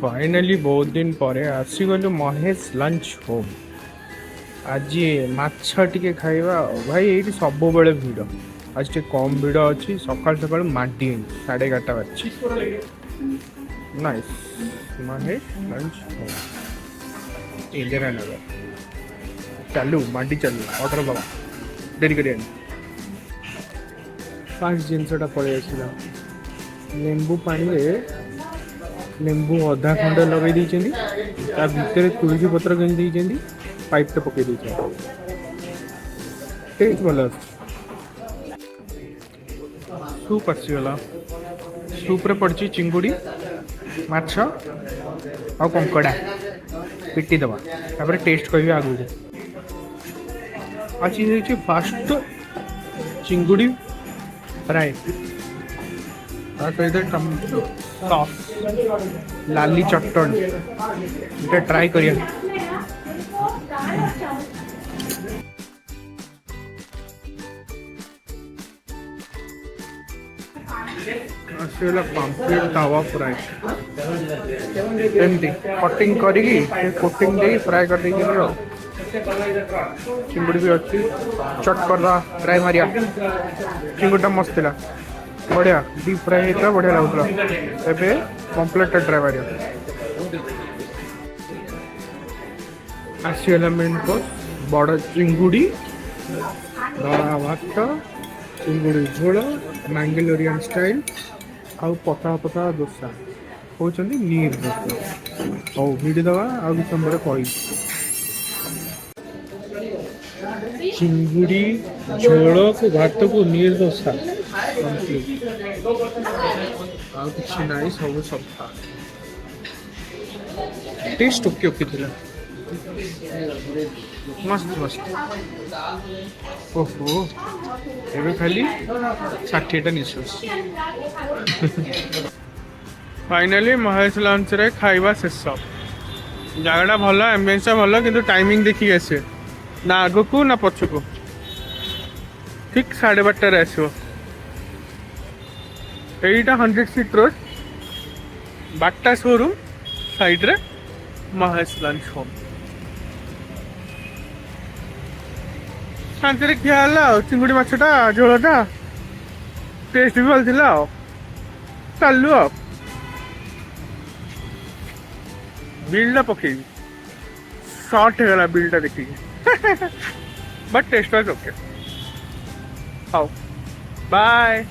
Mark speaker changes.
Speaker 1: Finally बहुत दिन पर आसीगलु महेश लंच होम। आज माछ टिके खाइबा भाई ये सब बेले भिड़। आज टे कम भिड़ अच्छी सकाल सकाल माटी 11:30 बाजि। Nice Mahesh lunch home Indira Nagar. चलू माटी चलू ऑर्डर दबा डेरी कर फास्ट जिनसटा पलि आसला। लेंबू पानी रे लेंबू अधा खंड लगे भितर तुलसी पत्र के पाइप टे पकई टेस्ट भल सूप आसीगला। सूप रे पड़ी चिंगुड़ी माछ आ कंकड़ा पिटी दबा तापर टेस्ट कह आगू। आज फास्ट चिंगुड़ी फ्राए सहित सॉस लाली चटन ये ट्राई करिए। पाम्पलेट तावा फ्राए एमती कटिंग करी कोटिंग दे फ्राए कर दे चिंगुड़ी भी अच्छी चट कर ट्राई मारिया। चिंगुड़ा मस्त था बढ़िया डीप फ्राए होता बढ़िया लगुला। एबे कम्प्लीट ट्राई मारिया। आसीगला मेन कोर्स बड़ चिंगुड़ी दड़ा भात चिंगुड़ी झोल मैंगलोरियन स्टाइल आउ पतला पतला दोसा कहते नीर दोसा। हौ भिड़ी दवा आउ कि समय कही चिंगुड़ी झोल को भात को नीर दोसा किसी ना सब सफा टेस्ट ओके ओके थिला मस्त मस्त। ओहो एबे खाली 60टा निश्वास। फाइनाली महेश लंच रे खाइबा शेष। जगह भल एम्बियंस भल कि टाइमिंग देखिए आसे ना आग को ना पछ को ठीक 12:30 आसो। यहीटा 100 seat road Bata showroom side रे महेश लंच होम। शांति खिया चिंगुड़ी मछटा झोलटा टेस्ट भी भल था। चलू बिलटा पकई शॉर्ट होगा बिलटा देखिए but taste wise okay. How by.